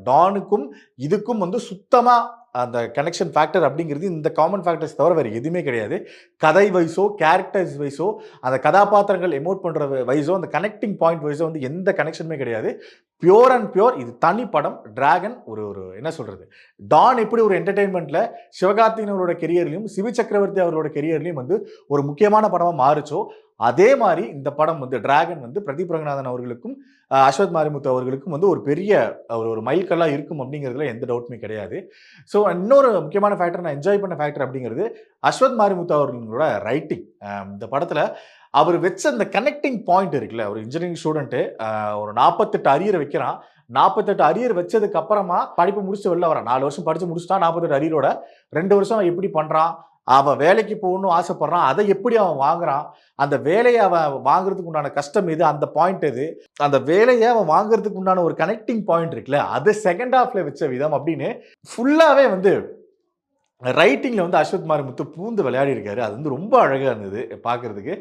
டானுக்கும் இதுக்கும் வந்து சுத்தமாக அந்த கனெக்ஷன் ஃபேக்டர் அப்படிங்கிறது இந்த காமன் ஃபேக்டர்ஸ் தவிர வேறு எதுவுமே கிடையாது. கதை வைஸோ கேரக்டர்ஸ் வைஸோ அந்த கதாபாத்திரங்கள் எமோட் பண்ணுற வைஸோ அந்த கனெக்டிங் பாயிண்ட் வைஸோ வந்து எந்த கனெக்ஷனுமே கிடையாது. பியூர் அண்ட் பியூர் இது தனி படம். டிராகன் ஒரு ஒரு என்ன சொல்கிறது, டான் எப்படி ஒரு என்டர்டெயின்மெண்ட்டில் சிவகார்த்திகேயன் அவரோட கெரியர்லையும் சிவி சக்கரவர்த்தி அவரோட கெரியர்லையும் வந்து ஒரு முக்கியமான படமாக மாறுச்சோ அதே மாதிரி இந்த படம் வந்து டிராகன் வந்து பிரதீப் ரங்கநாதன் அவர்களுக்கும் அஸ்வத் மாரிமுத்து அவர்களுக்கும் வந்து ஒரு பெரிய ஒரு மைல்கல்லாக இருக்கும் அப்படிங்கிறதுல எந்த டவுட்டுமே கிடையாது. ஸோ இன்னொரு முக்கியமான ஃபேக்டர், நான் என்ஜாய் பண்ண ஃபேக்டர் அப்படிங்கிறது அஸ்வத் மாரிமுத்து அவர்களோட ரைட்டிங். இந்த படத்தில் அவர் வச்ச அந்த கனெக்டிங் பாயிண்ட் இருக்குல்ல, ஒரு இன்ஜினியரிங் ஸ்டூடெண்ட்டு ஒரு 48 அரியர் வைக்கிறான். 48 அரியர் வச்சதுக்கு அப்புறமா படிப்பு முடிச்சுட்டு வெளில வரான். 4 வருஷம் படித்து முடிச்சுட்டான். 48 அரியரோட 2 வருஷம் அவன் எப்படி பண்ணுறான், அவன் வேலைக்கு போகணும்னு ஆசைப்படுறான், அதை எப்படி அவன் வாங்குறான், அந்த வேலையை அவன் வாங்குறதுக்கு உண்டான கஷ்டம் எது, அந்த பாயிண்ட் எது, அந்த வேலையை அவன் வாங்குறதுக்கு உண்டான ஒரு கனெக்டிங் பாயிண்ட் இருக்குல்ல, அதை செகண்ட் ஹாஃப்ல வச்ச விதம் அப்படின்னு ஃபுல்லாகவே வந்து ரைட்டிங்கில் வந்து அஸ்வத் மாரிமுத்து பூந்து விளையாடி இருக்காரு. அது வந்து ரொம்ப அழகாக இருந்தது பார்க்குறதுக்கு.